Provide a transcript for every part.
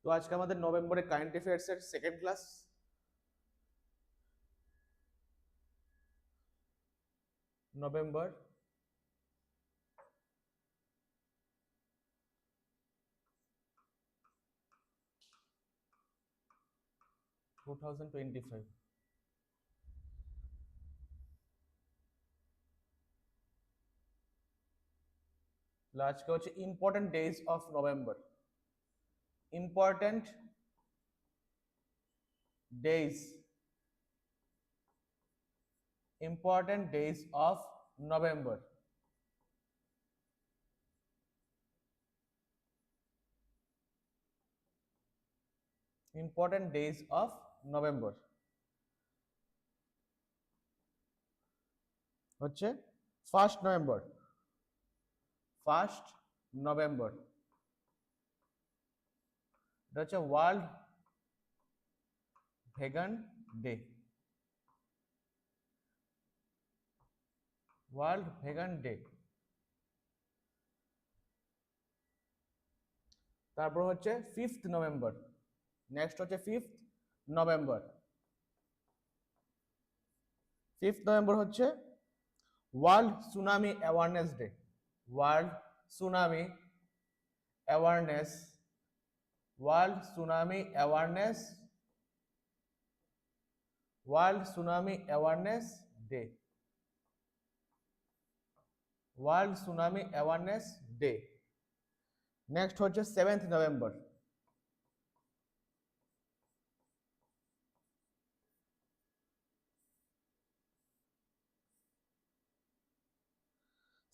তো আজকে আমাদের নভেম্বরে কারেন্ট অ্যাফেয়ার্স এর সেকেন্ড ক্লাস। নভেম্বর 2025। আজকে হচ্ছে important days of November. Important days, important days of November. Important days of November হচ্ছে 1 নভেম্বর। 1 নভেম্বর এটা হচ্ছে world vegan day. World vegan day. তারপর হচ্ছে 5 নভেম্বর। নেক্সট হচ্ছে 5 নভেম্বর। 5 নভেম্বর হচ্ছে world tsunami awareness day. World tsunami awareness, world tsunami awareness, world tsunami awareness day. World tsunami awareness day. Next হচ্ছে 7 November.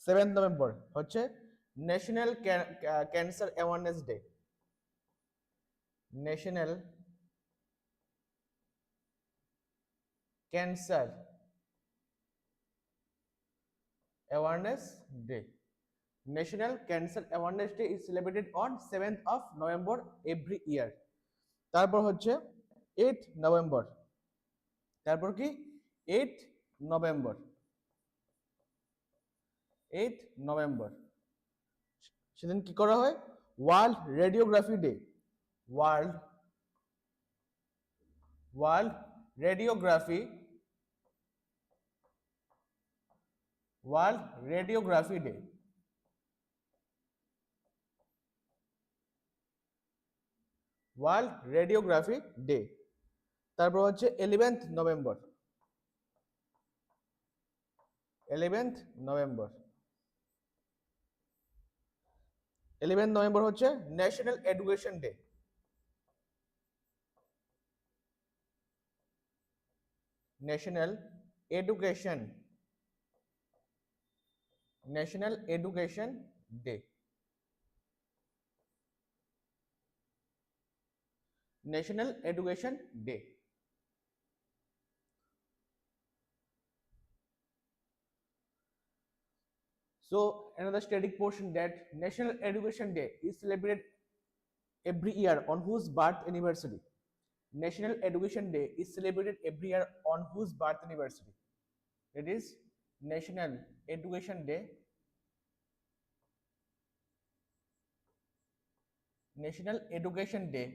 7 November হচ্ছে national cancer awareness day. National Cancer Awareness Day. National Cancer Awareness Day is celebrated on 7th of November every year. তারপর হচ্ছে 8th November. তারপর কি 8th November. 8th November. সেদিন কি করা হয়? World radiography day. World radiography day. World radiography day. তারপর হচ্ছে 11th November. 11th November. 11th November হচ্ছে national education day. National education day. National education day. So another static portion that National Education Day is celebrated every year on whose birth anniversary? National Education Day is celebrated every year on whose birth anniversary? It is National Education Day. National Education Day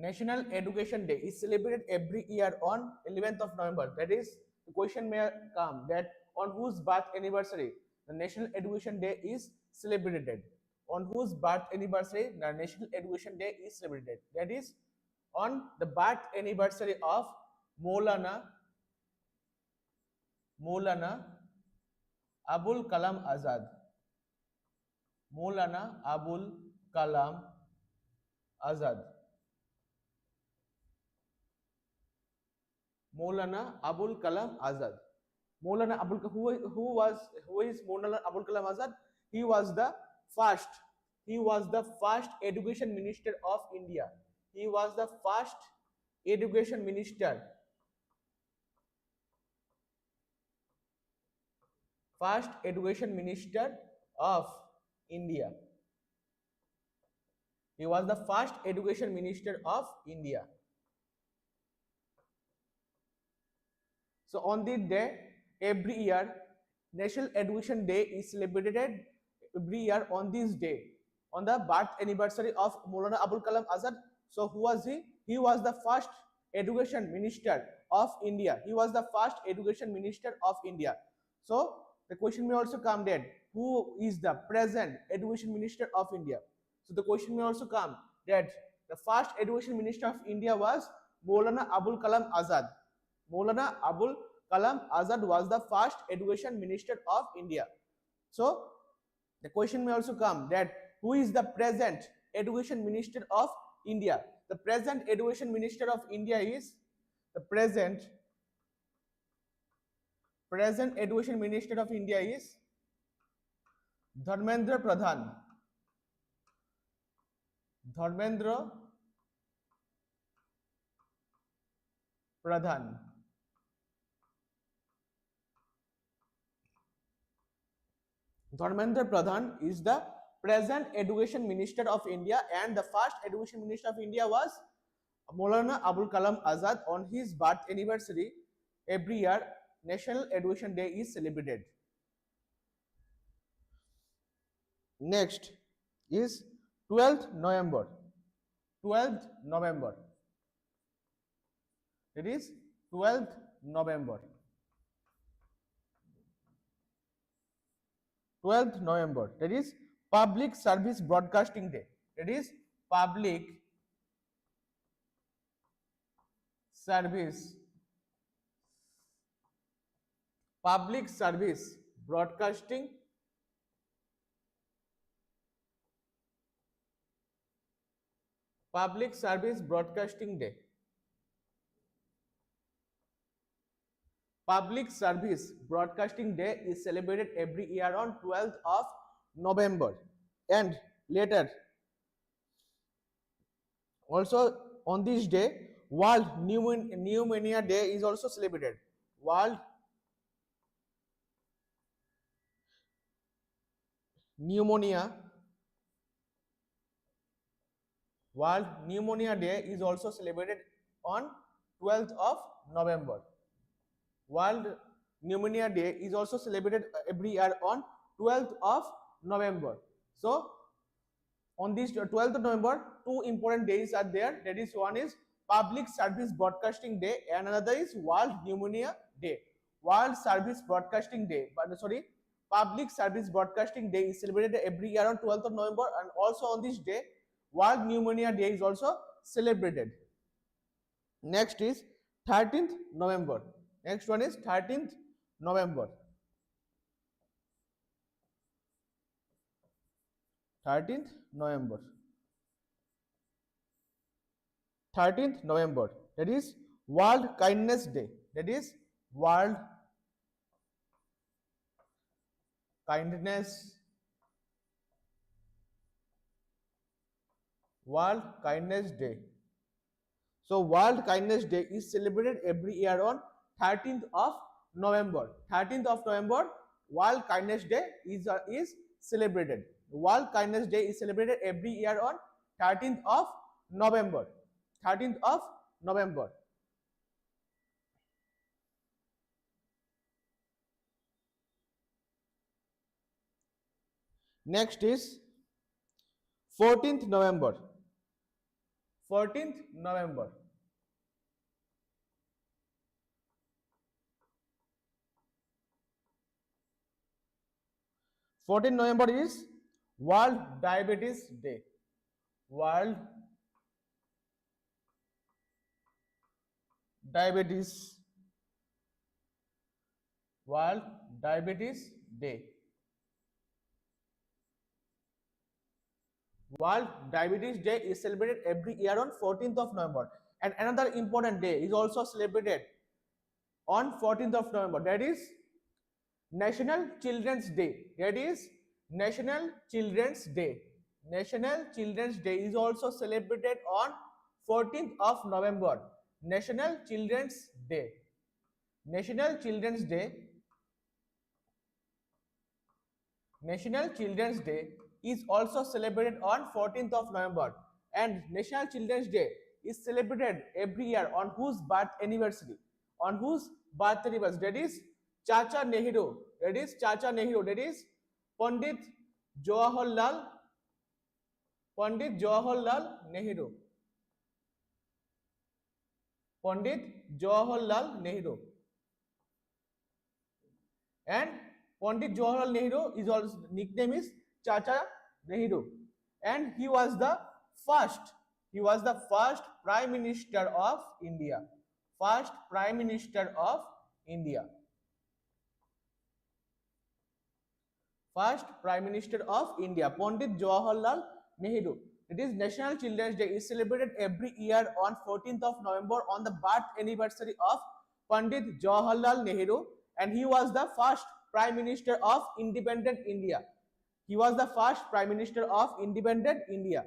National Education Day is celebrated every year on 11th of November. That is, the question may come that on whose birth anniversary the National Education Day is celebrated. On whose birth anniversary the National Education Day is celebrated. That is, on the birth anniversary of Maulana Abul Kalam Azad. Maulana Abul Kalam Azad. Maulana Abul Kalam Azad. Maulana Abul who is Maulana Abul Kalam Azad? He was the first education minister of India. He was the first education minister. First education minister of India. He was the first education minister of India. So on this day, every year, National Education Day is celebrated every year on this day, on the birth anniversary of Maulana Abul Kalam Azad. So who was he? He was the first education minister of India. He was the first education minister of India. So the question may also come that who is the present education minister of India? So the question may also come that the first education minister of India was Maulana Abul Kalam Azad. Maulana Abul Kalam Azad was the first education minister of India. So the question may also come that who is the present education minister of India? The present education minister of India is the present education minister of India is Dharmendra Pradhan. Dharmendra Pradhan. Dharmendra Pradhan is the present education minister of India, and the first education minister of India was Maulana Abul Kalam Azad. On his birth anniversary, every year National Education Day is celebrated. Next is 12th November. 12th November. It is 12th November. 12th November. That is Public Service Broadcasting Day. That is Public Service Broadcasting Day. Public Service Broadcasting Day is celebrated every year on 12th of November, and later Also, on this day, World Pneumonia Day is also celebrated. World Pneumonia World Pneumonia Day is also celebrated on 12th of November. World Pneumonia Day is also celebrated every year on 12th of November. So, on this 12th of November, two important days are there. That is, one is Public Service Broadcasting Day and another is World Pneumonia Day. World Service Broadcasting Day, Public Service Broadcasting Day is celebrated every year on 12th of November, and also on this day, World Pneumonia Day is also celebrated. Next is 13th November. Next one is 13th November. 13th November. 13th November. That is World Kindness Day. That is World Kindness World Kindness Day. So World Kindness Day is celebrated every year on 13th of November. 13th of November, World Kindness Day is celebrated. World Kindness Day is celebrated every year on 13th of November. 13th of November. Next is 14th November. 14th November. 14th November is World Diabetes Day. World Diabetes World Diabetes Day. World Diabetes Day is celebrated every year on 14th of November. And another important day is also celebrated on 14th of November. That is National Children's Day. That is National Children's Day. National Children's Day is also celebrated on 14th of November. National Children's Day. National Children's Day. National Children's Day is also celebrated on 14th of November, and National Children's Day is celebrated every year on whose birth anniversary? On whose birth anniversary? That is Chacha Nehru. That is Chacha Nehru. That is Pandit Jawaharlal Pandit Jawaharlal Nehru. Pandit Jawaharlal Nehru. And Pandit Jawaharlal Nehru is also nickname is Chacha Nehru, and he was the first Prime Minister of India. First Prime Minister of India. First Prime Minister of India, Pandit Jawaharlal Nehru. It is National Children's Day is celebrated every year on 14th of November on the birth anniversary of Pandit Jawaharlal Nehru, and he was the first Prime Minister of independent India. He was the first Prime Minister of independent India.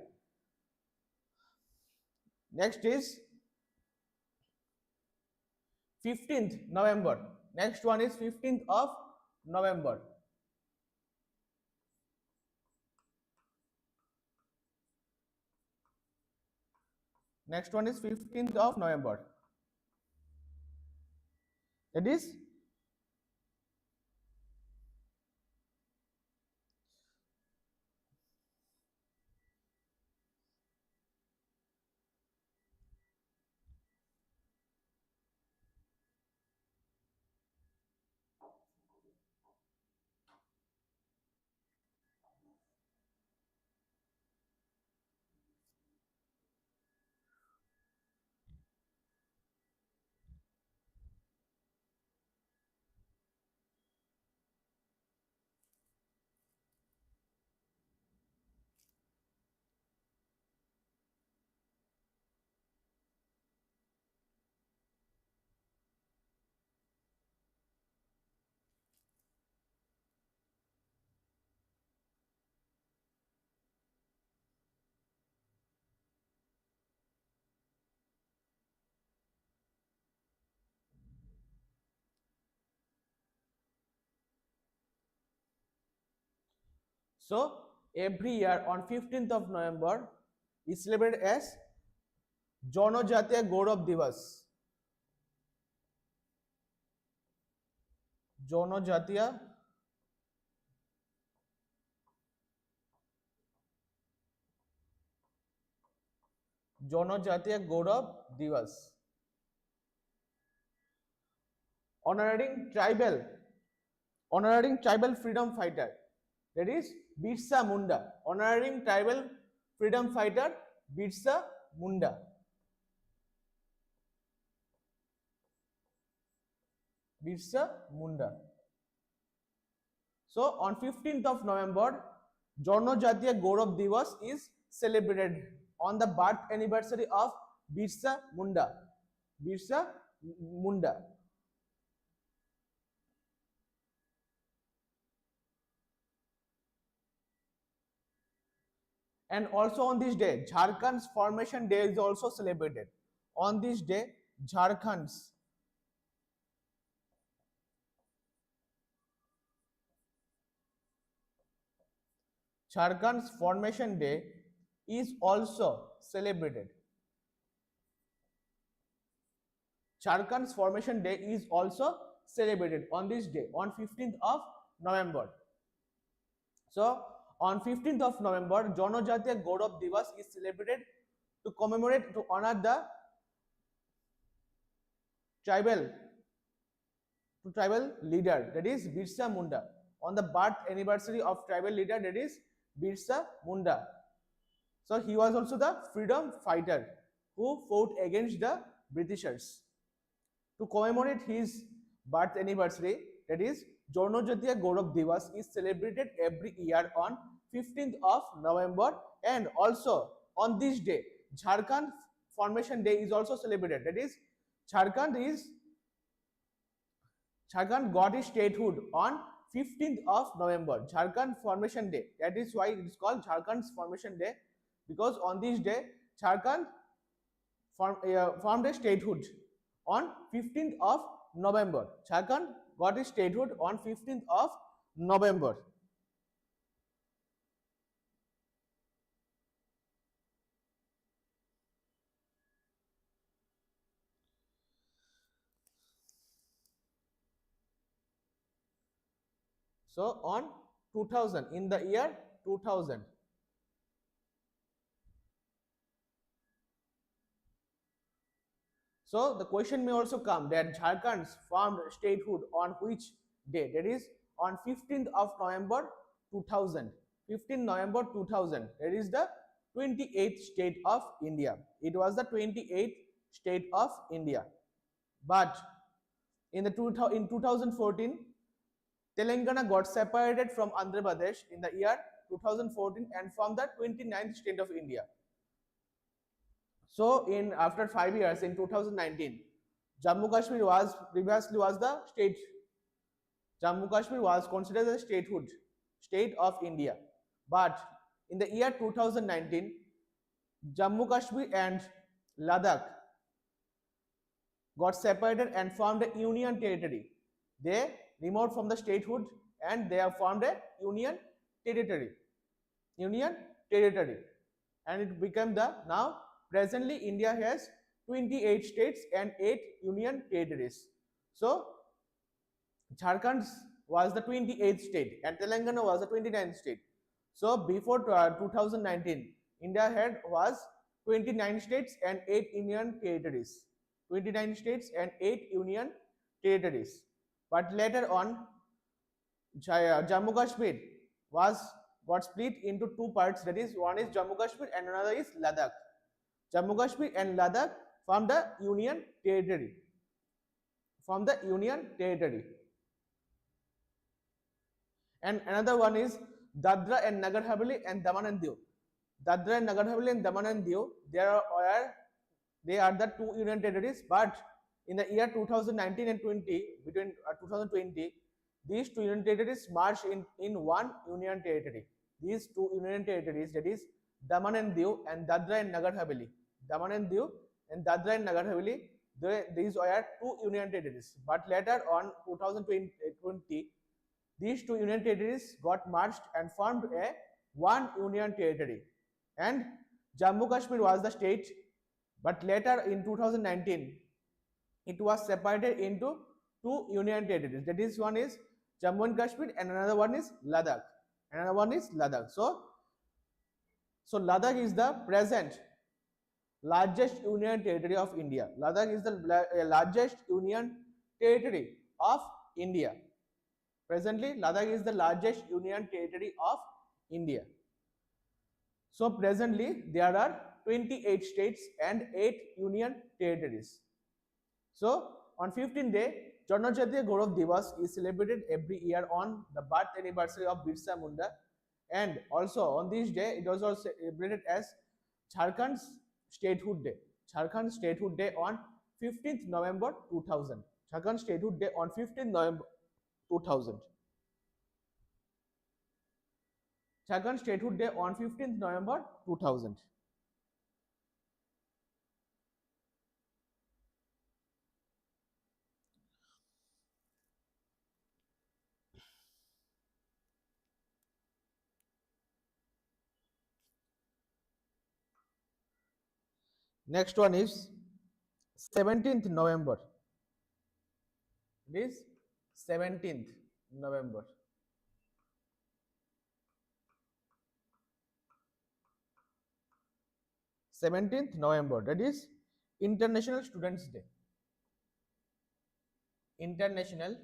Next is 15th November. Next one is 15th of November. Next one is 15th of November. It is So every year on 15th of November is celebrated as Janojatiya Gaurav Divas. Janojatiya Gaurav Divas, honoring tribal freedom fighter, that is Birsa Munda, honoring tribal freedom fighter Birsa Munda. Birsa Munda. So on 15th of November, Janojatiya Gaurav Divas is celebrated on the birth anniversary of Birsa Munda. Birsa Munda. And also on this day, Jharkhand's Formation Day is also celebrated. On this day, Jharkhand's Formation Day is also celebrated. Jharkhand's Formation Day is also celebrated on this day, on 15th of November. So on 15th of November, Janojatiya Gaurav Divas is celebrated to commemorate, to honor the tribal leader, that is Birsa Munda. On the birth anniversary of tribal leader, that is Birsa Munda. So he was also the freedom fighter who fought against the Britishers. To commemorate his birth anniversary, that is Janojatiya Gaurav Divas is celebrated every year on 15th of November, and also on this day, Jharkhand Formation Day is also celebrated. That is Jharkhand got its statehood on 15th of November, Jharkhand Formation Day. That is why it is called Jharkhand's Formation Day, because on this day Jharkhand formed a statehood on 15th of November. Jharkhand got its statehood on 15th of November. So on 2000, in the year 2000, so the question may also come that Jharkhand's formed statehood on which day? That is on 15th of November 2000. 15th November 2000. That is the 28th state of India. It was the 28th state of India. But in 2014, Telangana got separated from Andhra Pradesh in the year 2014 and formed the 29th state of India. So after 5 years, in 2019, Jammu Kashmir was previously was the state. Jammu Kashmir was considered the statehood, state of India. But in the year 2019, Jammu Kashmir and Ladakh got separated and formed a union territory. They removed from the statehood and they have formed a union territory. And it became the, now presently India has 28 states and 8 union territories. So Jharkhand was the 28th state and Telangana was the 29th state. So before 2019, India was 29 states and 8 union territories. 29 states and 8 union territories. But later on, Jammu Kashmir got split into two parts. That is, one is Jammu Kashmir and another is Ladakh. Jammu Kashmir and Ladakh form the union territory. And another one is Dadra and Nagar Haveli and Daman and Diu. Dadra and Nagar Haveli and Daman and Diu, they are the two union territories, but in the year 2019 and 20, between 2020, these two union territories merged in one union territory. These two union territories, that is Daman and Diu and Dadra and Nagar Haveli. Daman and Diu and Dadra and Nagar Haveli, these are two union territories. But later on 2020, these two union territories got merged and formed a one union territory. And Jammu Kashmir was the state, but later in 2019 it was separated into two union territories. That is, one is Jammu and Kashmir and another one is Ladakh. Another one is Ladakh. So Ladakh is the present largest union territory of India. Ladakh is the largest union territory of India. Presently, Ladakh is the largest union territory of India. So presently, there are 28 states and 8 union territories. So on 15th day, Janajatiya Gaurav Divas is celebrated every year on the birth anniversary of Birsa Munda, and also on this day it was also celebrated as Jharkhand's Statehood Day. Jharkhand Statehood Day on 15th November 2000. Jharkhand Statehood Day on 15th November 2000. Jharkhand Statehood Day on 15th November 2000. Next one is 17th November. It is 17th November. 17th November, that is International Students Day. International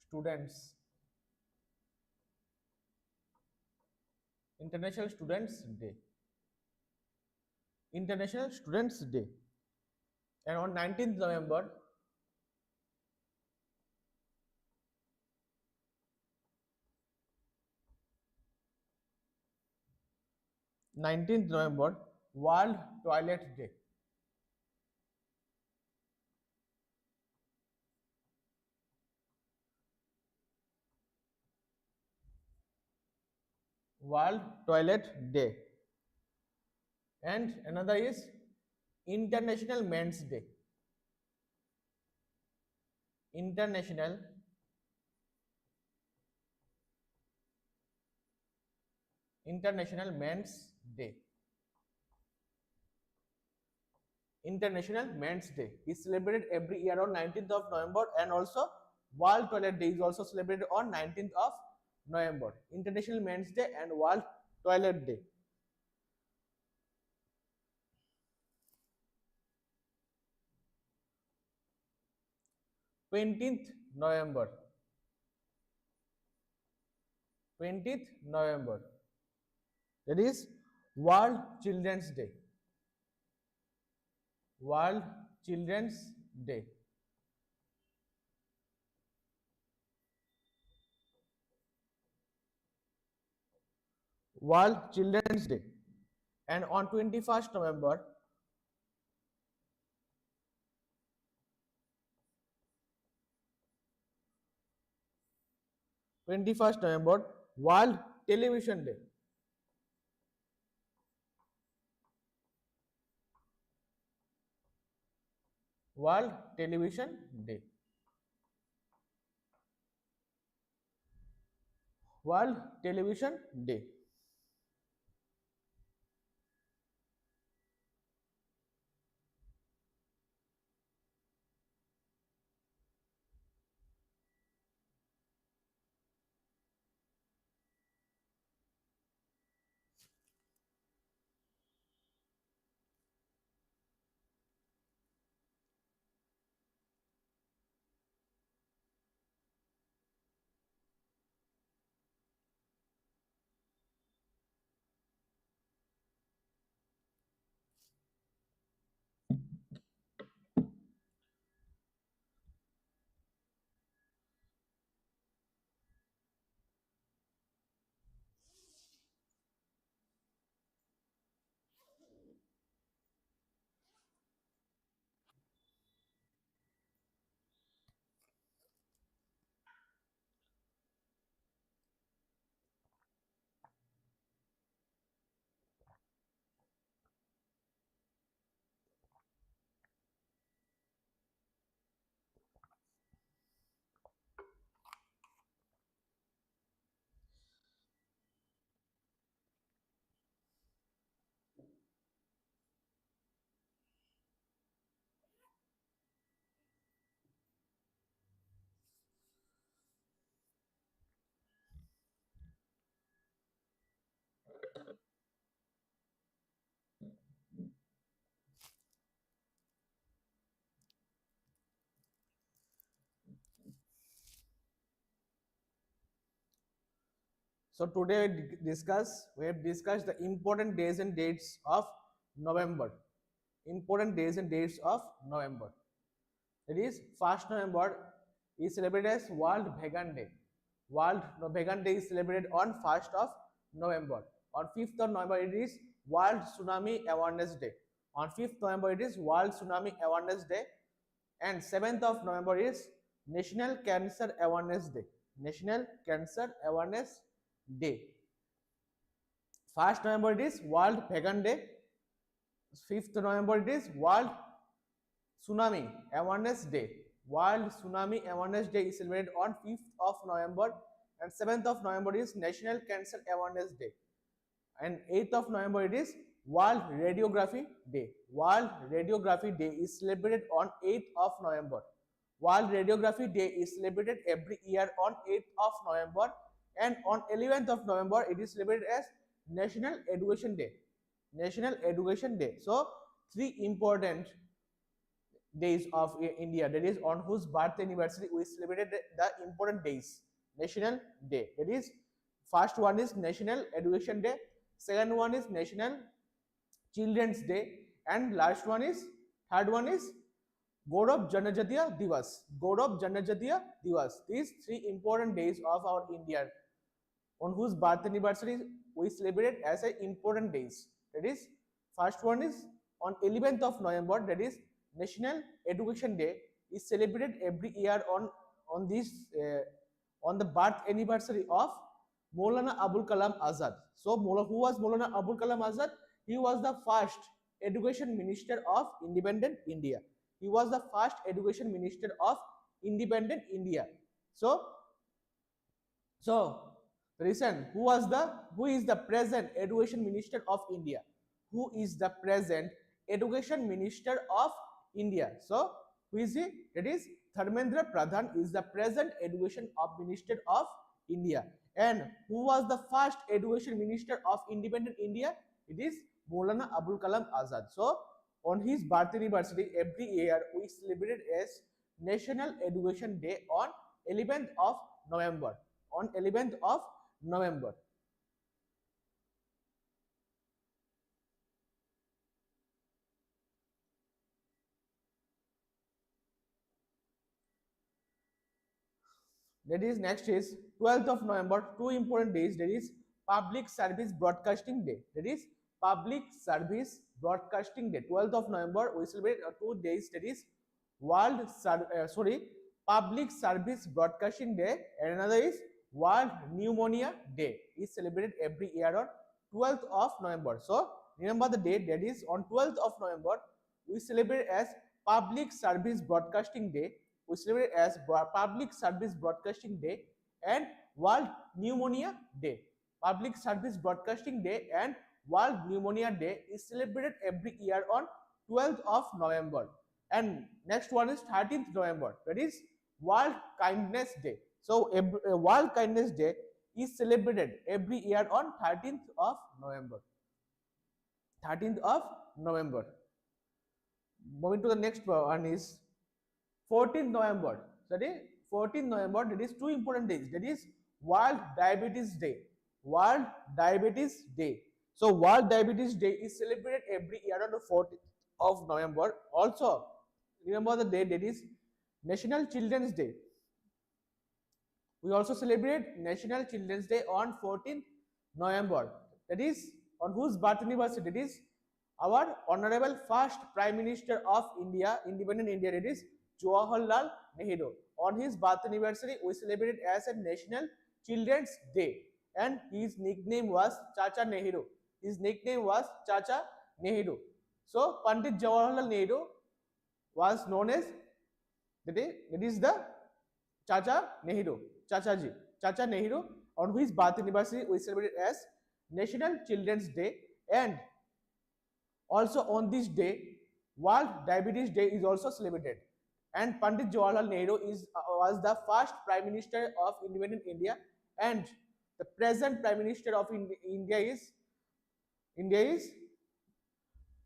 Students. International Students Day. International Students Day. And on 19th November, 19th November, World Toilet Day. World Toilet Day. And another is International Men's Day. International Men's Day. International Men's Day is celebrated every year on 19th of November, and also World Toilet Day is also celebrated on 19th of November. International Men's Day and World Toilet Day. 20th November. 20th November. That is World Children's Day. World Children's Day. World Children's Day. And on 21st November, 21st November, World Television Day. World Television Day. World Television Day. So today we have discussed the important days and dates of November. Important days and dates of November. It is 1st November is celebrated as World Vegan Day. World Vegan Day is celebrated on 1st of November. On 5th of November it is World Tsunami Awareness Day. On 5th November it is World Tsunami Awareness Day. And 7th of November is National Cancer Awareness Day. National Cancer Awareness Day. 1st November it is World Vegan Day. 5th November it is World Tsunami Awareness Day. World Tsunami Awareness Day is celebrated on 5th of November, and 7th of November is National Cancer Awareness Day, and 8th of November it is World Radiography Day. World Radiography Day is celebrated on 8th of November. World Radiography Day is celebrated every year on 8th of November, and on 11th of November it is celebrated as National Education Day. National Education Day. So three important days of India, that is on whose birth anniversary we celebrated the important days. National Day. That is, first one is National Education Day, second one is National Children's Day, and last one is third one is Gaurav Janajatiya Divas. Gaurav Janajatiya Divas. These three important days of our India on whose birth anniversary we celebrate as a important days. That is, first one is on 11th of November, that is National Education Day is celebrated every year on this on the birth anniversary of Maulana Abul Kalam Azad. So who was Maulana Abul Kalam Azad? He was the first education minister of independent India. He was the first education minister of independent India. So listen, who is the present education minister of India? Who is the present education minister of India? So who is he? That is Dharmendra Pradhan is the present education minister of India. And who was the first education minister of independent India? It is Maulana Abul Kalam Azad. So on his birth anniversary every year we celebrate as National Education Day on 11th of November. On 11th of November. That is, next is 12th of November, two important days. That is Public Service Broadcasting Day. That is Public Service Broadcasting Day. 12th of November we celebrate 2 days. That is Public Service Broadcasting Day, and another is World Pneumonia Day. Is celebrated every year on 12th of November. So remember the date, that is on 12th of November we celebrate as Public Service Broadcasting Day. We celebrate as Public Service Broadcasting Day and World Pneumonia Day. Public Service Broadcasting Day and World Pneumonia Day is celebrated every year on 12th of November. And next one is 13th November. That is World Kindness Day. So World Kindness Day is celebrated every year on 13th of November. 13th of November. Moving to the next one is 14th November. That is 14th November. That is two important days. That is World Diabetes Day. World Diabetes Day. So World Diabetes Day is celebrated every year on the 14th of November. Also remember the day, that is National Children's Day. We also celebrate National Children's Day on 14th November. That is on whose birth anniversary? That is our honorable first Prime Minister of India, independent India. It is Jawaharlal Nehru. On his birth anniversary, we celebrate as a National Children's Day, and his nickname was Chacha Nehru. His nickname was Chacha Nehru. So Pandit Jawaharlal Nehru was known as that is the Chacha Nehru. Chachaji. Chacha Nehru. On his birth anniversary, we celebrate as National Children's Day, and also on this day, World Diabetes Day is also celebrated. And Pandit Jawaharlal Nehru was the first Prime Minister of independent India, and the present Prime Minister of India is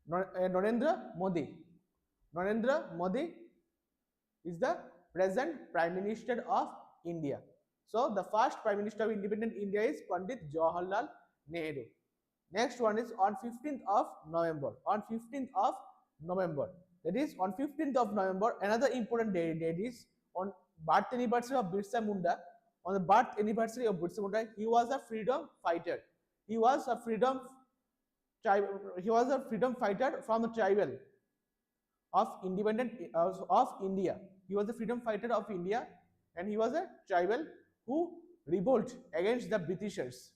Narendra Modi. Narendra Modi is the present Prime Minister of India. So the first Prime Minister of independent India is Pandit Jawaharlal Nehru. Next one is on 15th of November. On 15th of November. That is on 15th of November. Another important day is on birth anniversary of Birsa Munda. On the birth anniversary of Birsa Munda, he was a freedom fighter. He was a freedom fighter from the tribal of independent of India. He was a freedom fighter of India, and he was a tribal who revolt against the Britishers.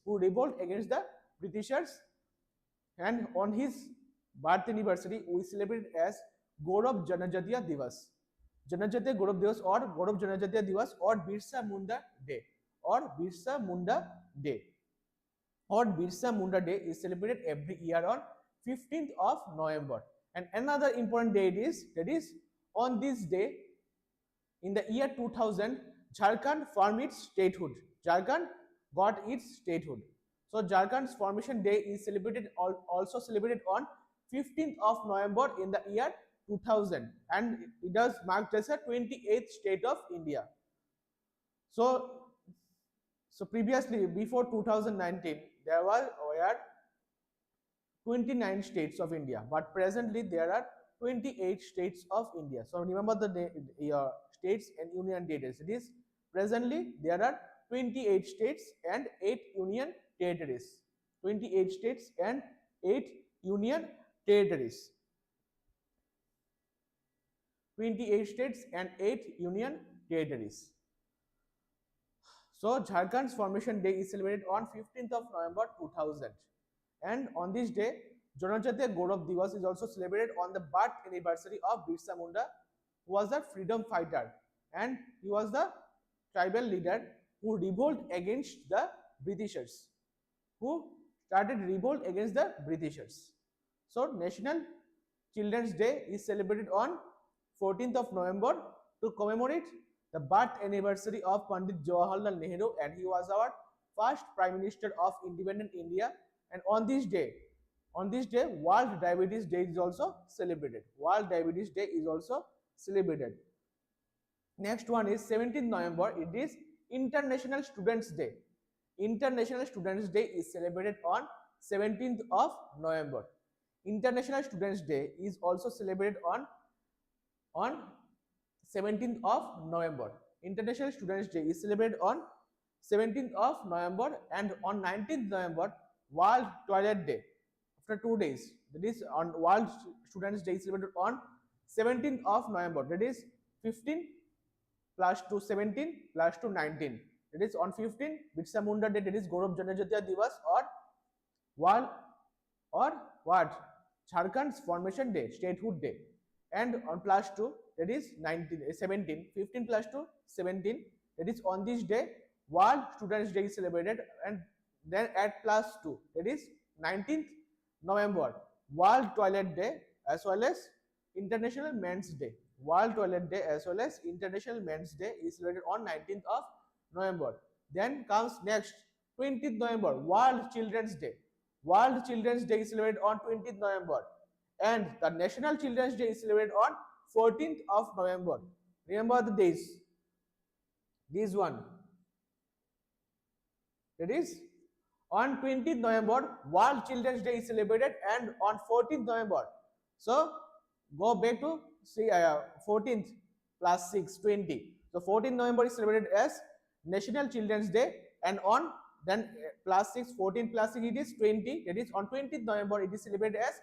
And on his birth anniversary, we celebrate as Gaurav Janajatiya Divas. Janajatiya Gaurav Divas or Gaurav Janajatiya Divas or Birsa Munda Day or Birsa Munda Day. Or Birsa Munda Day is celebrated every year on 15th of November. And another important day that is on this day in the year 2000, Jharkhand formed its statehood. Jharkhand got its statehood. So Jharkhand's formation day is also celebrated on 15th of November in the year 2000, and it does marked as a 28th state of India. So previously, before 2019, there were 29 states of India, but presently there are 28 states of India. So remember the states and union territories. It is presently there are 28 states and 8 union territories. 28 states and 8 union territories. 28 states and 8 union territories. So Jharkhand's formation day is celebrated on 15th of November 2000. And on this day, Janajatiya Gaurav Divas is also celebrated on the birth anniversary of Birsa Munda, who was a freedom fighter, and he was the tribal leader who revolted against the Britishers. So National Children's Day is celebrated on 14th of November to commemorate the birth anniversary of Pandit Jawaharlal Nehru, and he was our first Prime Minister of independent India. And on this day, World Diabetes Day is also celebrated. Next one is 17th November. It is International Students Day. International Students Day is celebrated on 17th of November. International Students Day is also celebrated on 17th of November. International Students Day is celebrated on 17th of November, and on 19th November, World Toilet Day. After 2 days, that is on World Students Day is celebrated on 17th of November. That is 15 plus 2, 17 plus 2, 19. That is on 15, Birsa Munda Day, that is Gaurav Janajatiya Divas or Jharkhand's Formation Day, Statehood Day. And on plus 2, that is 17, 15 plus 2, 17. That is on this day, World Students Day is celebrated, and then at plus 2, that is 19th November, World Toilet Day as well as International Men's Day. World Toilet Day as well as International Men's Day is celebrated on 19th of November. Then comes next 20th November, World Children's Day. World Children's Day is celebrated on 20th November, and the National Children's Day is celebrated on 14th of November. Remember the days. This one. That is on 20th November, World Children's Day is celebrated, and on 14th November. So go back to see 14th plus 6, 20. So 14th November is celebrated as National Children's Day, and on then plus 6, 14 plus 6, it is 20. That is on 20th November it is celebrated as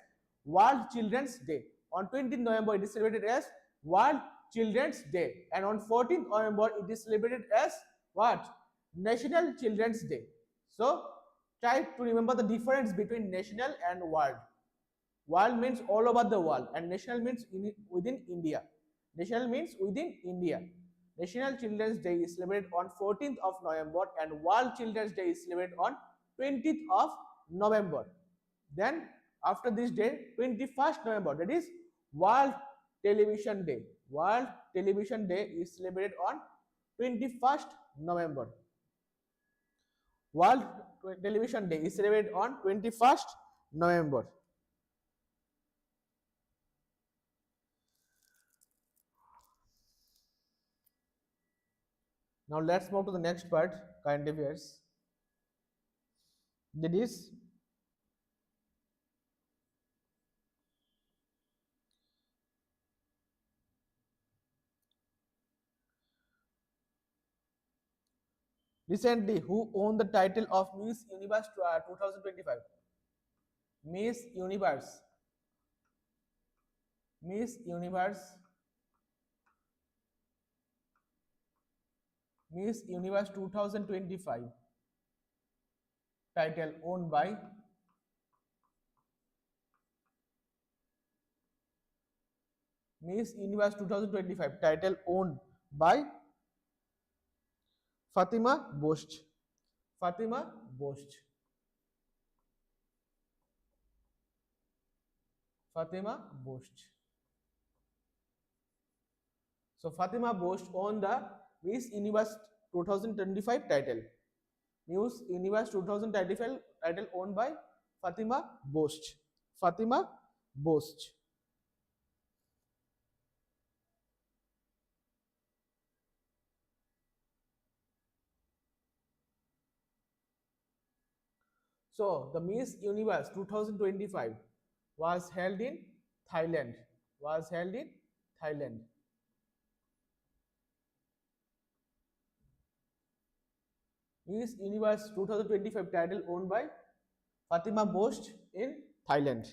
World Children's Day. On 20th November it is celebrated as World Children's Day, and on 14th November it is celebrated as what? National Children's Day. So try to remember the difference between national and world. World means all over the world, and national means within India. National means within India. National Children's Day is celebrated on 14th of November, and World Children's Day is celebrated on 20th of November. Then after this day, 21st November, that is World Television Day. World Television Day is celebrated on 21st November. World Television Day is celebrated on 21st November. Now let's move to the next part, current affairs. That is recently who won the title of Miss Universe 2025? Miss Universe. Miss Universe. Miss Universe 2025 title owned by Miss Universe 2025 title owned by Fatima Bosch. Fatima Bosch. Fatima Bosch. So Fatima Bosch won the Miss Universe 2025 title. Miss Universe 2025 title owned by Fatima Bosch. Fatima Bosch. So the Miss Universe 2025 was held in Thailand. Was held in Thailand. Miss Universe 2025 title owned by Fatima Bosch in Thailand.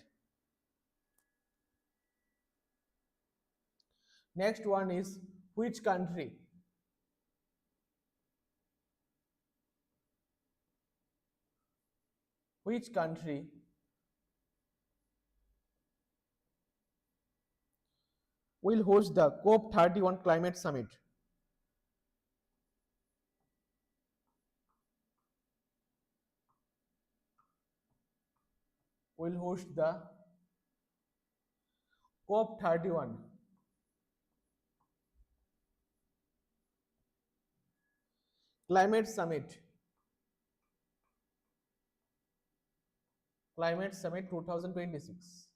Next one is which country? Which country will host the COP31 climate summit? Will host the COP31 climate summit. Climate Summit 2026.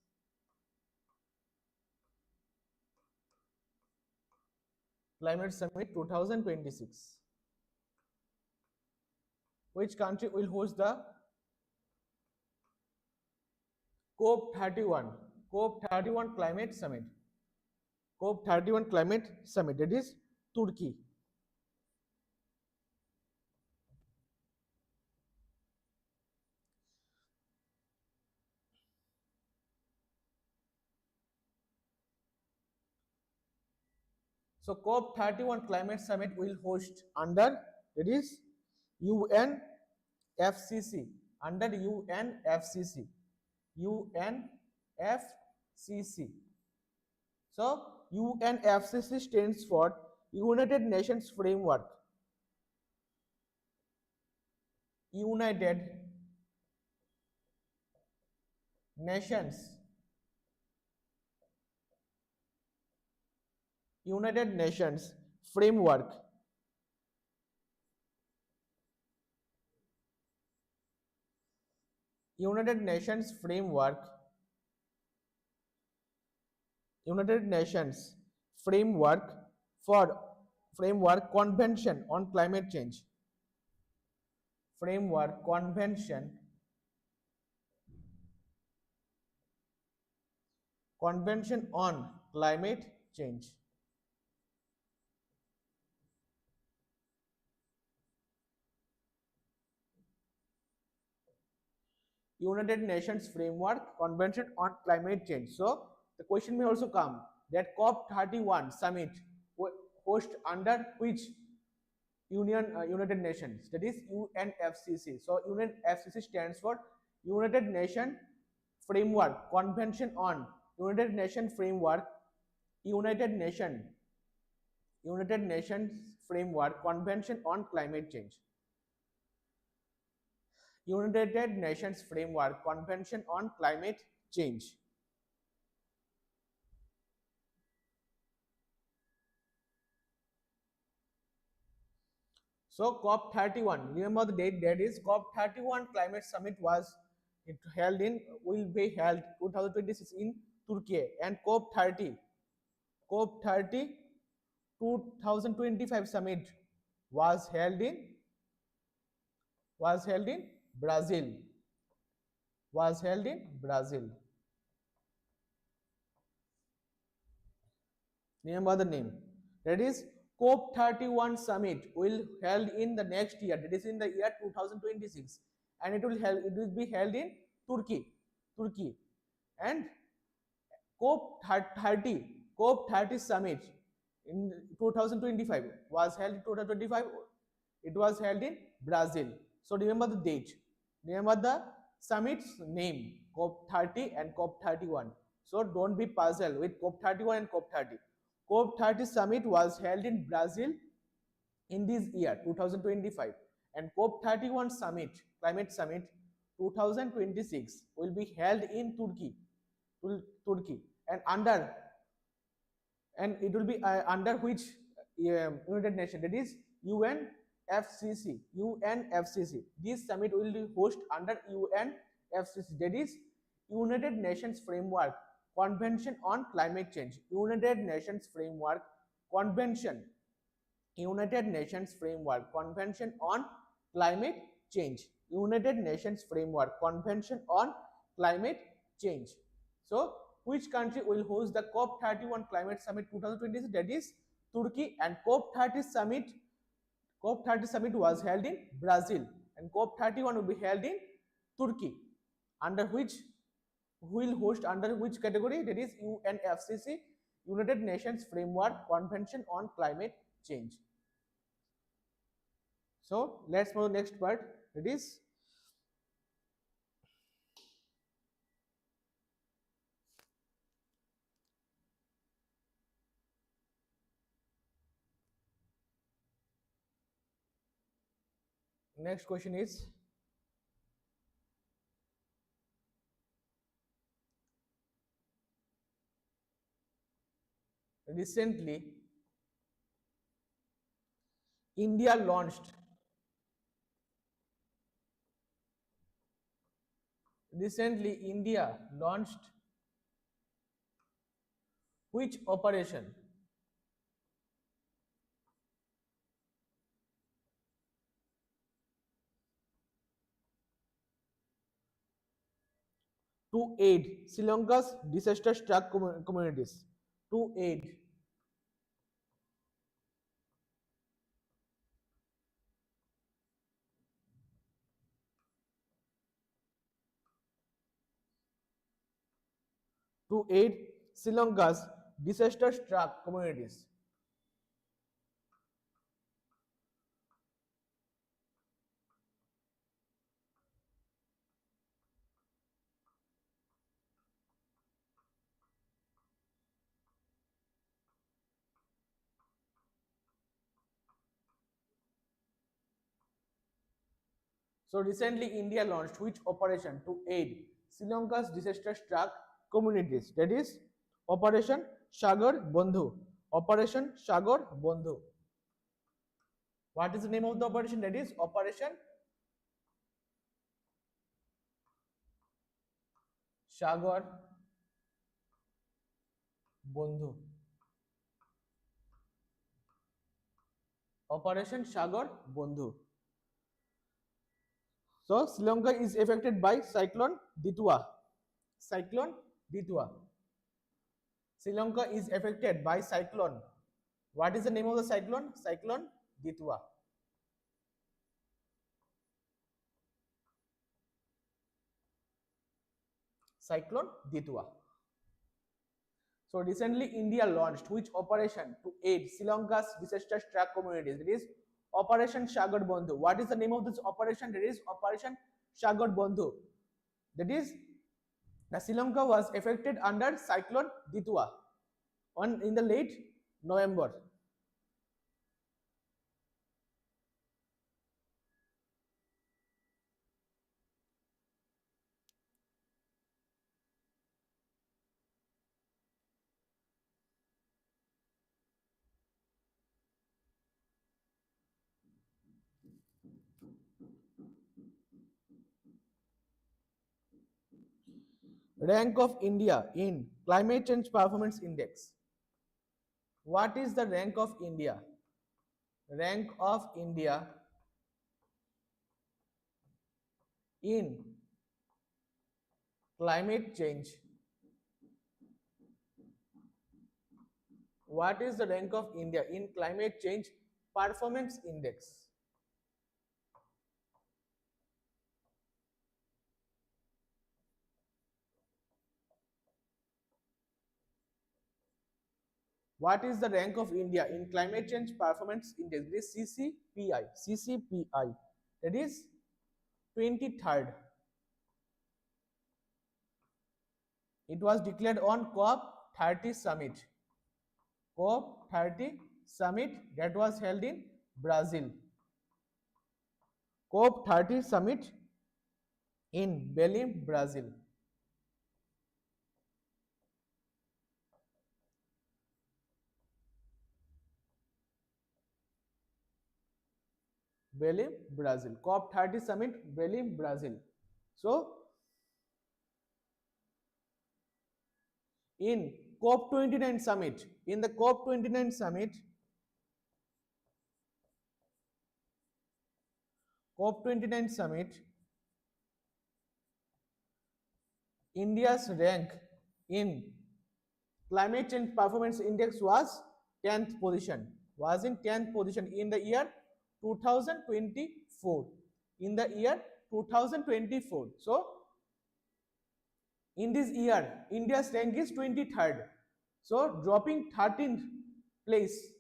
Climate Summit 2026. Which country will host the COP31? COP31 Climate Summit. COP31 Climate Summit. That is Turkey. So COP31 Climate Summit will host under, that is UNFCCC, under UNFCCC. UNFCCC. So UNFCCC stands for United Nations Framework. United Nations. United Nations Framework. United Nations Framework. United Nations Framework for Framework Convention on Climate Change. Framework Convention. Convention on Climate Change. United Nations Framework Convention on Climate Change. So the question may also come that COP31 summit host under which United Nations, that is UNFCCC. So UNFCCC stands for United Nation Framework Convention on United Nation Framework United Nation United Nations Framework Convention on Climate Change. United Nations Framework Convention on Climate Change. So COP31, remember the date, that is COP31 Climate Summit was held in, will be held 2026 in Turkey, and COP30 2025 summit was held in Brazil. Was held in Brazil. Remember the name. That is COP31 summit will held in the next year. That is in the year 2026, and it will be held in Turkey, and COP30 summit in 2025 was held in 2025. It was held in Brazil. So remember the date. Remember the summit's name, COP30 and COP31. So don't be puzzled with COP31 and COP30. COP30 summit was held in Brazil in this year 2025, and COP31 summit, climate summit 2026 will be held in Turkey, and it will be under which United Nations, that is UNFCCC. This summit will be hosted under UNFCCC, that is United Nations Framework Convention on Climate Change. United Nations Framework Convention. United Nations Framework Convention on Climate Change. United Nations Framework Convention on Climate Change. So, which country will host the COP31 Climate Summit 2026? That is Turkey, and COP30 summit was held in Brazil, and COP31 will be held in Turkey. Under which will host under which category? That is UNFCCC, United Nations Framework Convention on Climate Change. So let's move to the next part. It is next question is recently India launched which operation to aid Sri Lanka's disaster-struck communities? To aid Sri Lanka's disaster-struck communities. So recently India launched which operation to aid Sri Lanka's disaster-struck communities? That is Operation Sagar Bandhu. Operation Sagar Bandhu. What is the name of the operation? That is Operation Sagar Bandhu. Operation Sagar Bandhu. So Sri Lanka is affected by Cyclone Ditwa. Cyclone Ditwa. Sri Lanka is affected by cyclone. What is the name of the cyclone? Cyclone Ditwa. Cyclone Ditwa. So recently India launched which operation to aid Sri Lanka's disaster-struck communities? It is Operation Sagar Bandhu. What is the name of this operation? That is Operation Sagar Bandhu. That is the Sri Lanka was affected under Cyclone Ditwa in the late November. Rank of India in Climate Change Performance Index. What is the rank of India rank of India in climate change. What is the rank of India in climate change performance index? What is the rank of India in climate change performance index? This CCPI. CCPI. That is 23rd. It was declared on COP30 summit. COP30 summit that was held in Brazil. COP30 summit in Belém, Brazil. Belém, Brazil. COP30 summit, Belém, Brazil. So, in COP29 summit, in the COP29 summit, COP29 summit, India's rank in climate change performance index was 10th position, was in 10th position in the year 2024. In the year 2024. So, in this year, India's rank is 23rd. So, dropping 13th place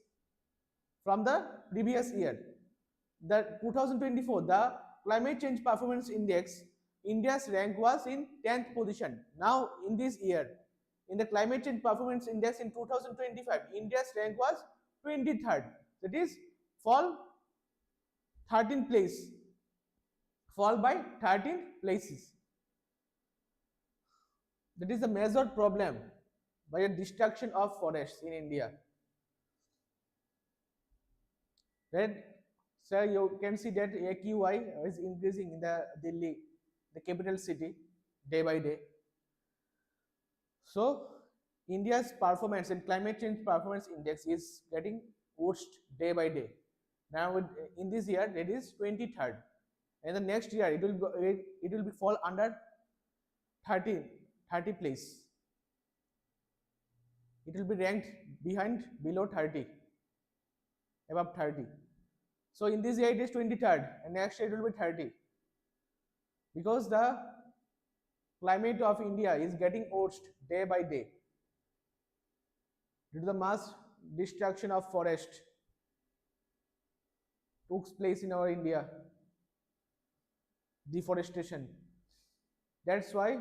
from the previous year. The 2024, the climate change performance index, India's rank was in 10th position. Now, in this year, in the climate change performance index in 2025, India's rank was 23rd. That is, fall 13 place, fall by 13 places. That is a major problem by the destruction of forests in India. Right? So you can see that AQI is increasing in the Delhi, the capital city, day by day. So India's performance and climate change performance index is getting worse day by day. Now in this year it is 23rd, and the next year it will be fall under 30 place. It will be ranked below 30, above 30. So in this year it is 23rd, and next year it will be 30. Because the climate of India is getting worse day by day due to the mass destruction of forest took place in our India, deforestation. That's why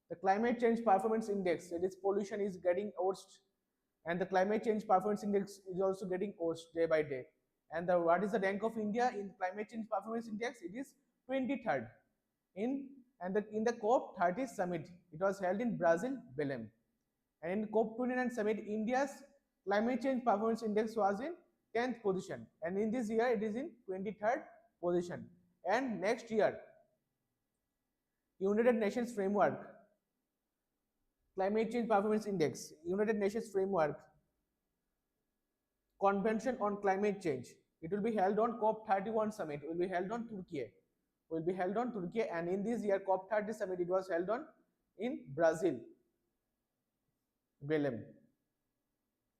the climate change performance index, that is pollution, is getting worse, and the climate change performance index is also getting worse day by day. And what is the rank of India in climate change performance index? It is 23rd. In the COP30 summit, it was held in Brazil, Belém. And in COP29 summit, India's climate change performance index was in 10th position, and in this year it is in 23rd position. And next year, United Nations framework climate change performance index, United Nations framework convention on climate change, it will be held on COP31 summit, will be held on Turkey, and in this year COP30 summit it was held on in Brazil, Belém.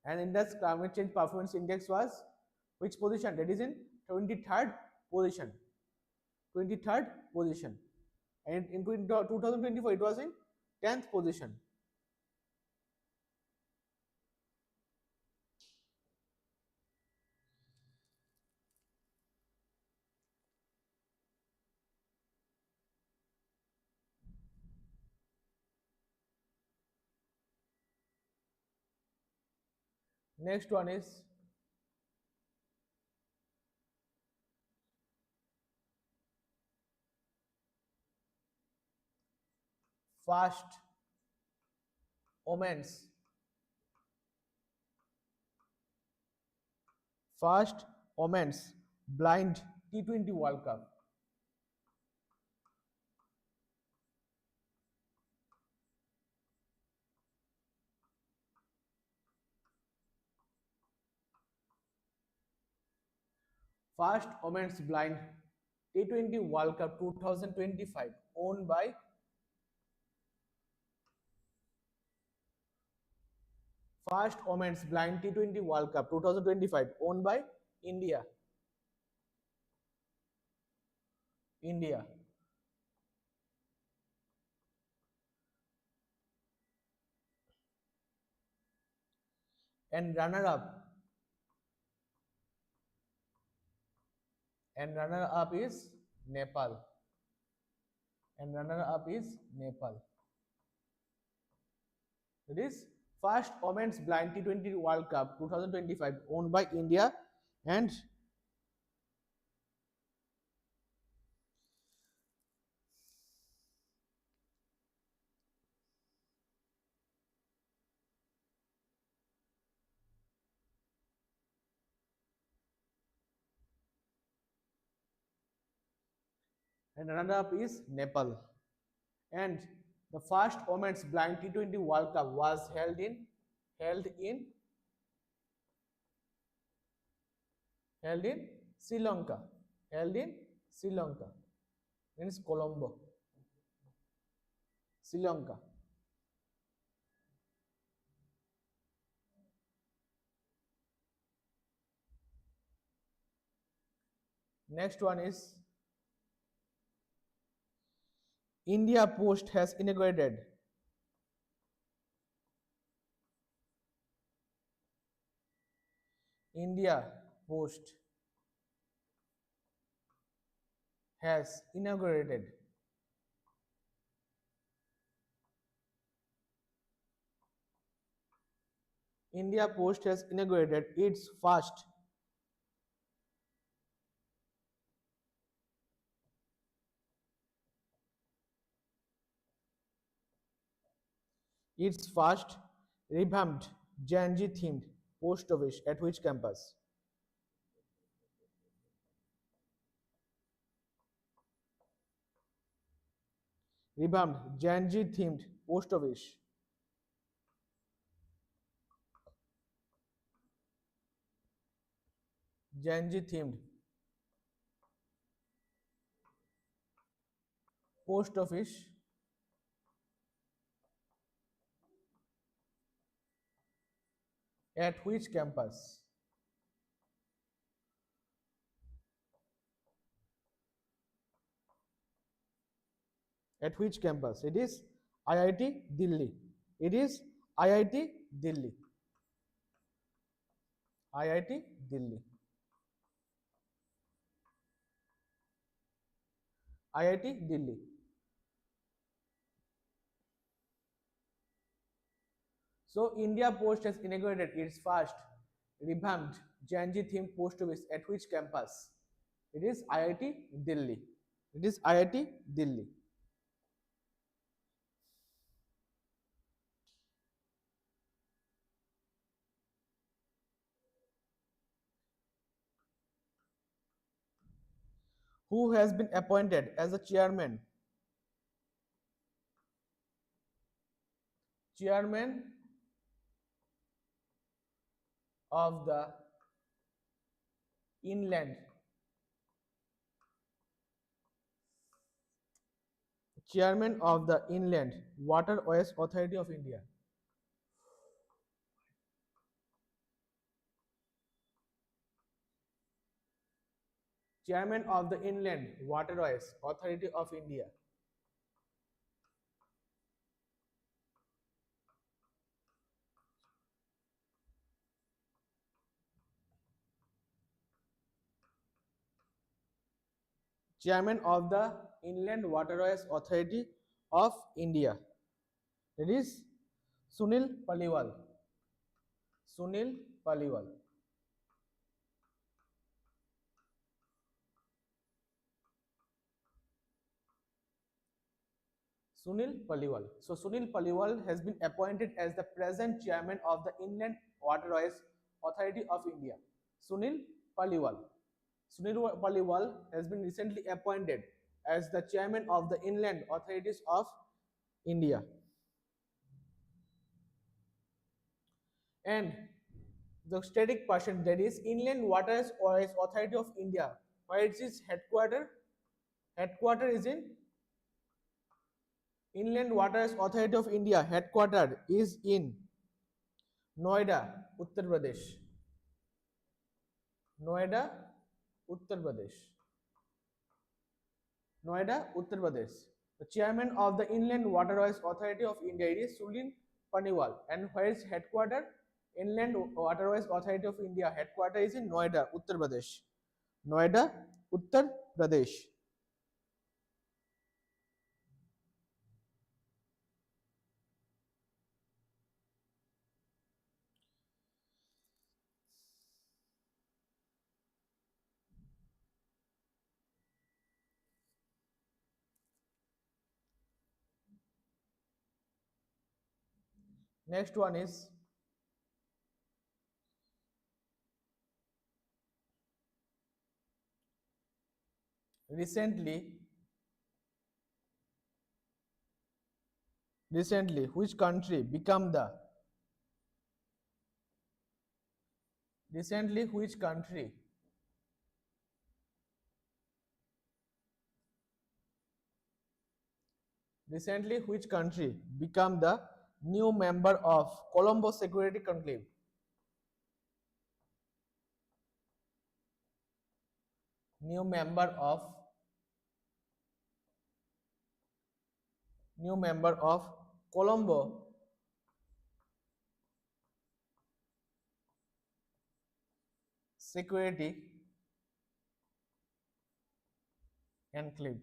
And India's climate change performance index was which position? That is in 23rd position. 23rd position. And in 2024 it was in 10th position. Next one is fast Women's blind T20 World Cup. First Women's Blind T20 World Cup 2025 owned by First Women's Blind T20 World Cup 2025 owned by India. India. And runner up is Nepal. And runner up is Nepal. It is first Women's Blind T20 World Cup 2025 owned by India, and runner up is Nepal. And the first Women's Blind T20 World Cup was held in held in Sri Lanka. Held in Sri Lanka. Means Colombo. Sri Lanka. Next one is India Post has inaugurated India Post has inaugurated India Post has inaugurated its first revamped Janji themed post office at which campus? Revamped Janji themed post office Janji themed post office at which campus? At which campus? It is IIT Delhi. It is IIT Delhi. IIT Delhi. IIT Delhi. So India Post has inaugurated its first revamped Janji themed post office at which campus? It is IIT Delhi. It is IIT Delhi. Who has been appointed as the chairman of the inland chairman of the Inland Waterways Authority of India? Chairman of the Inland Waterways Authority of India. Chairman of the Inland Waterways Authority of India. It is Sunil Paliwal. Sunil Paliwal. Sunil Paliwal. So Sunil Paliwal has been appointed as the present chairman of the Inland Waterways Authority of India. Sunil Paliwal. Sunil Paliwal has been recently appointed as the chairman of the Inland Authorities of India. And The static person, that is Inland Waters Authority of India. Where is its headquarter? Headquarter is in Inland Waters Authority of India. Headquarter is in Noida, Uttar Pradesh. Noida, Uttar Pradesh. Noida, Uttar Pradesh. The chairman of the Inland Waterways Authority of India is Sulin Paniwal. And where is headquarter? Inland Waterways Authority of India. Headquarter is in Noida, Uttar Pradesh. Noida, Uttar Pradesh. Next one is recently, which country become the recently which country recently which country become the new member of Colombo Security Conclave? New member of Colombo Security Enclave.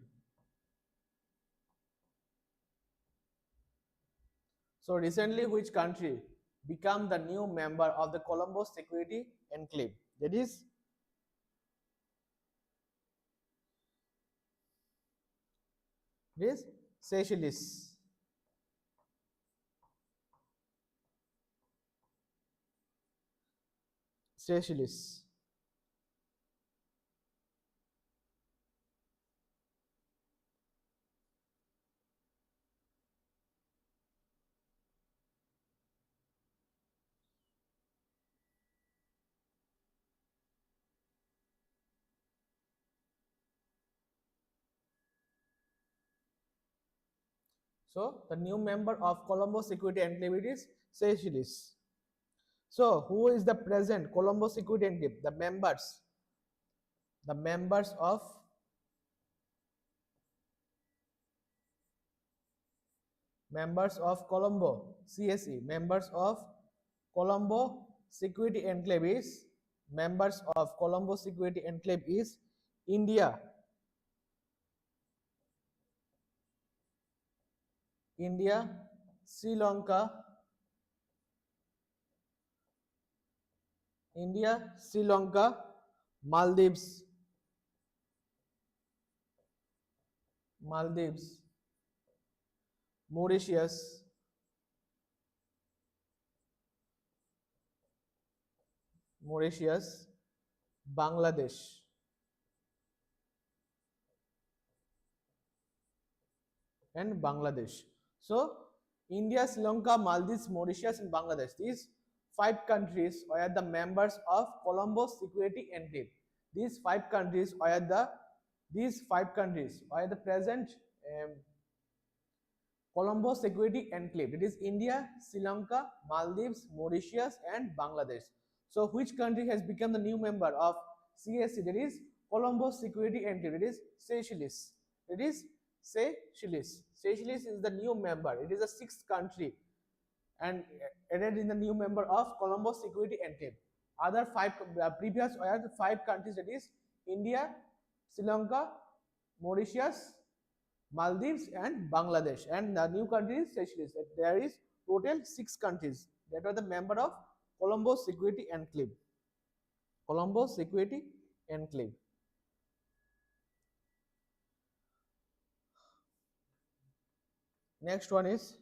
So recently which country become the new member of the Colombo Security Enclave? That is Seychelles. Seychelles. So the new member of Colombo Security Enclave is Seychelles. So who is the present Colombo Security Enclave? The members of Colombo CSE. Members of Colombo Security Enclave is India, India, Sri Lanka, Maldives, Mauritius, Bangladesh, and Bangladesh. So India, Sri Lanka, Maldives, Mauritius, and Bangladesh. These five countries are the members of Colombo Security Enclave. These five countries are the present um, Colombo Security Enclave. It is India, Sri Lanka, Maldives, Mauritius, and Bangladesh. So, which country has become the new member of CSC? That is Colombo Security Enclave. It is Seychelles. It is Seychelles. Seychelles is the new member. It is a sixth country and added in the new member of Colombo Security Enclave. Other five previous were the five countries, that is India, Sri Lanka, Mauritius, Maldives, and Bangladesh. And the new country is Seychelles. There is total 6 countries that are the member of Colombo Security Enclave. Colombo Security Enclave. Next one is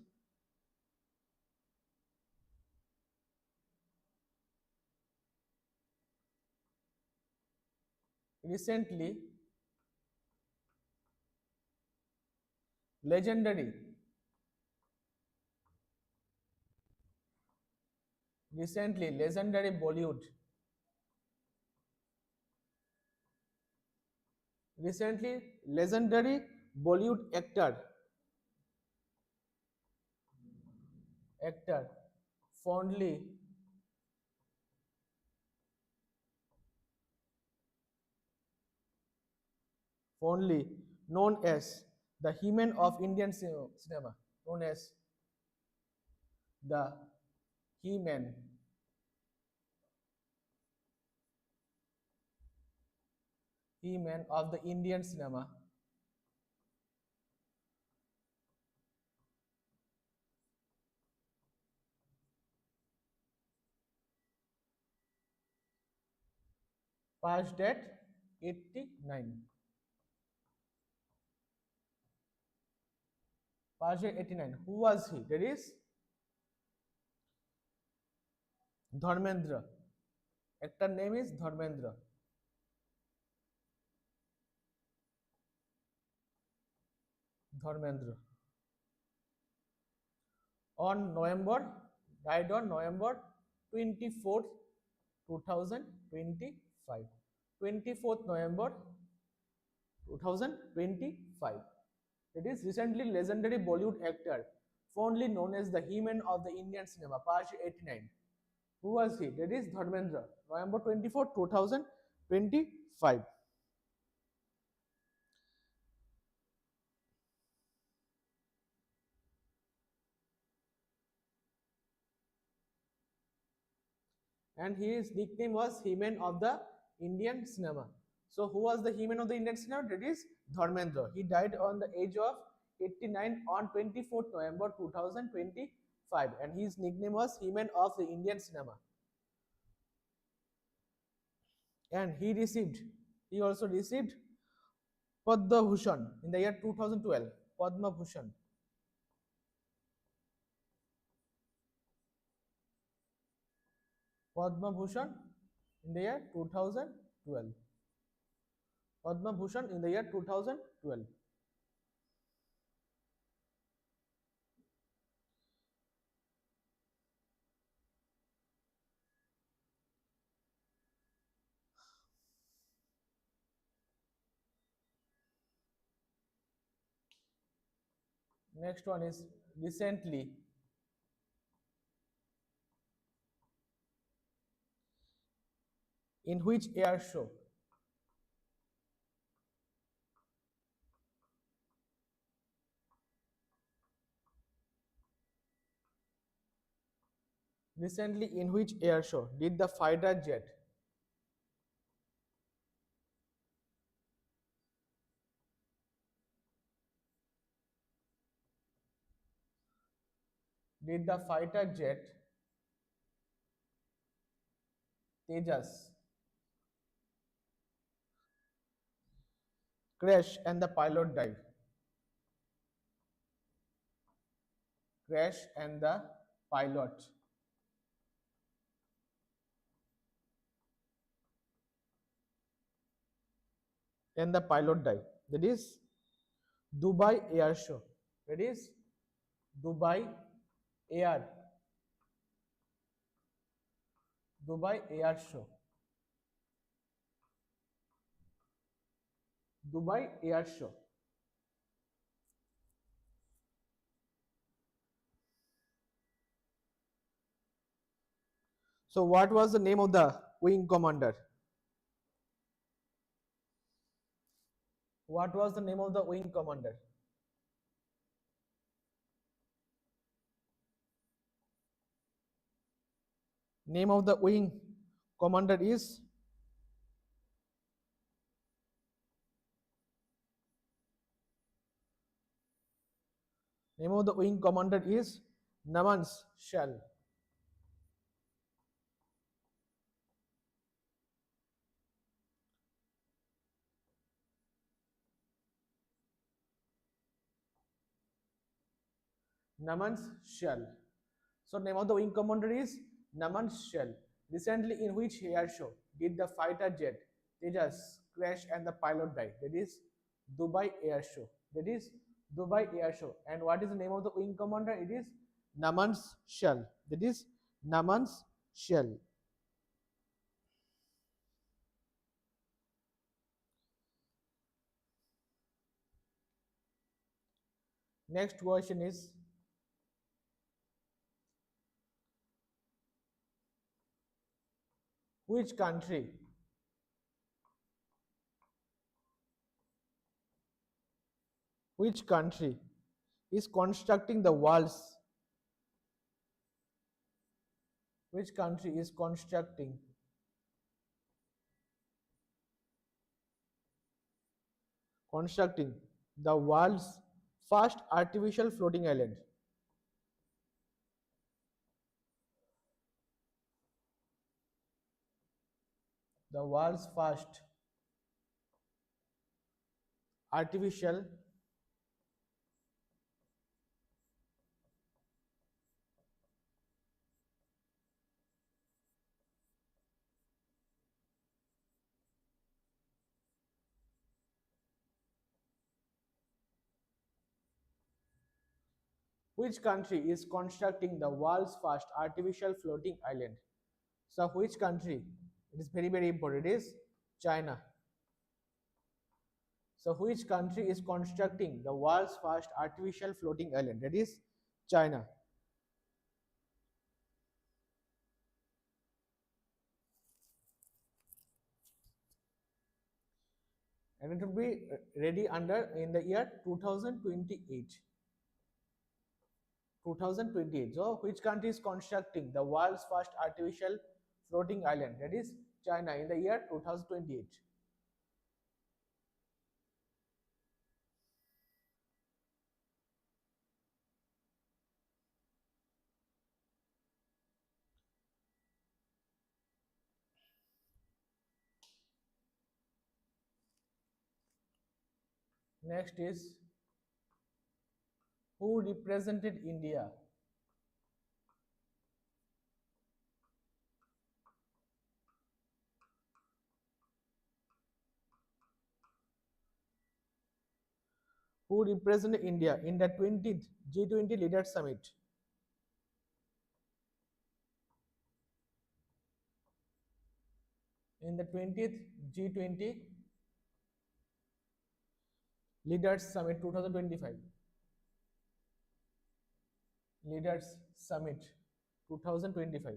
recently Recently, legendary Bollywood. Recently, legendary Bollywood actor fondly fondly known as the He-Man of Indian cinema, known as the He-Man, He-Man of the Indian cinema, passed at 89. Passed at 89. Who was he? That is Dharmendra. Actor name is Dharmendra. Dharmendra. On November, died on November 24th, 2025. 24th November 2025. It is recently legendary Bollywood actor, fondly known as the He-Man of the Indian cinema, past 89. Who was he? That is Dharmendra, November 24th, 2025. And his nickname was He-Man of the Indian cinema. So who was the He-Man of the Indian cinema? That is Dharmendra. He died on the age of 89 on 24th November 2025, and his nickname was He-Man of the Indian cinema. And he also received Padma Bhushan in the year 2012. Padma Bhushan. Padma Bhushan in the year 2012. Padma Bhushan in the year 2012. Next one is recently. In which air show? Recently, in which air show did the fighter jet? Did the fighter jet Tejas crash and the pilot died? Crash and the pilot died. That is Dubai Air Show. That is Dubai Air. Dubai Air Show. Dubai Air Show. So, what was the name of the wing commander? What was the name of the wing commander? Name of the wing commander is Namans Shell. Namans Shell. So name of the wing commander is Naman Shell. Recently, in which air show did the fighter jet Tejas crash and the pilot died? That is Dubai Air Show. That is Dubai Air Show. And what is the name of the wing commander? It is Naman's Shell. That is Naman's shell. Next question is, which country is constructing the world's which country is constructing the world's first artificial floating island? The world's first artificial which country is constructing the world's first artificial floating island? So which country? It is very important. It is China. So which country is constructing the world's first artificial floating island? That is China. And it will be ready in the year 2028. 2028. So which country is constructing the world's first artificial floating island? That is China in the year 2028. Next is, who represented India in the 20th G20 Leaders Summit? In the 20th G20 Leaders Summit 2025. Leaders Summit 2025.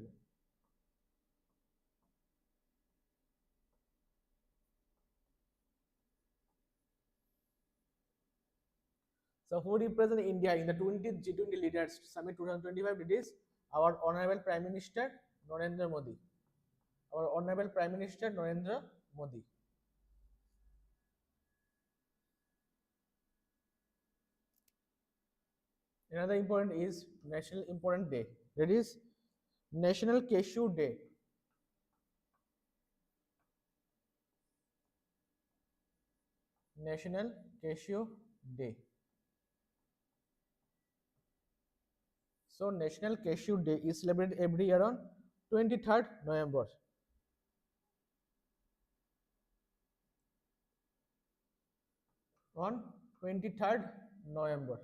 So who represent India in the 20th G20 Leaders Summit 2025? It is our Honorable Prime Minister Narendra Modi. Our Honorable Prime Minister Narendra Modi. Another important is National Important Day. That is National Cashew Day. National Cashew Day. So National Cashew Day is celebrated every year on 23rd November. On 23rd November.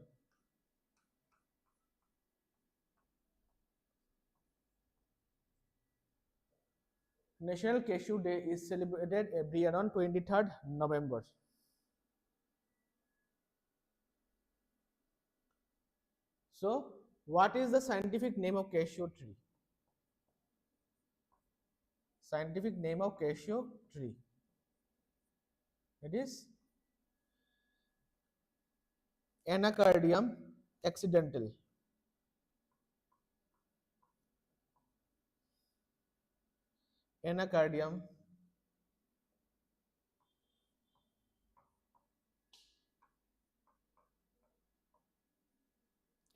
National Cashew Day is celebrated every year on 23rd November. So, what is the scientific name of cashew tree? Scientific name of cashew tree. It is Anacardium accidental. Anacardium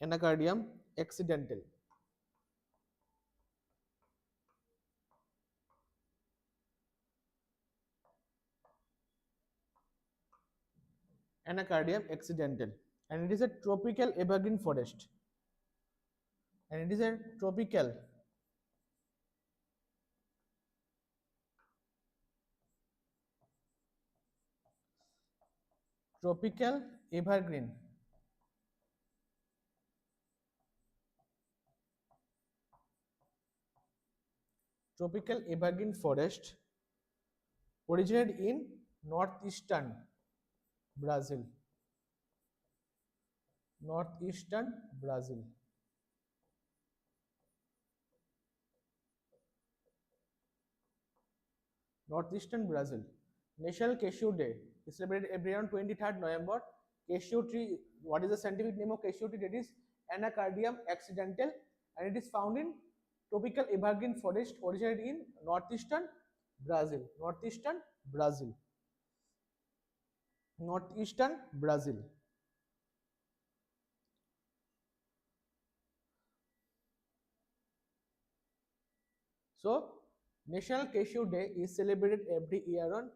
Anacardium accidental. Anacardium accidental. And it is a tropical evergreen forest. And it is a tropical evergreen Tropical evergreen forest originated in northeastern Brazil. Northeastern Brazil. Northeastern Brazil. National Cashew Day is celebrated every year on 23rd November. Cashew tree, what is the scientific name of cashew tree? That is Anacardium accidental, and it is found in tropical evergreen forest originated in northeastern Brazil. Northeastern Brazil. Northeastern Brazil. So, National Cashew Day is celebrated every year on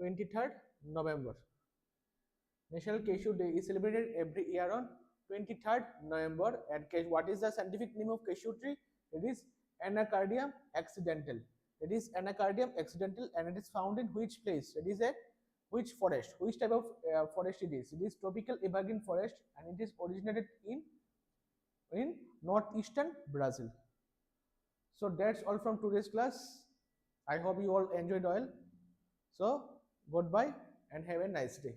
23rd November. National Cashew Day is celebrated every year on 23rd November. And what is the scientific name of cashew tree? It is Anacardium accidental. It is Anacardium accidental, and it is found in which place? It is a which forest? Which type of forest it is? It is tropical evergreen forest, and it is originated in northeastern Brazil. So that's all from today's class. I hope you all enjoyed all. So goodbye and have a nice day.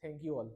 Thank you all.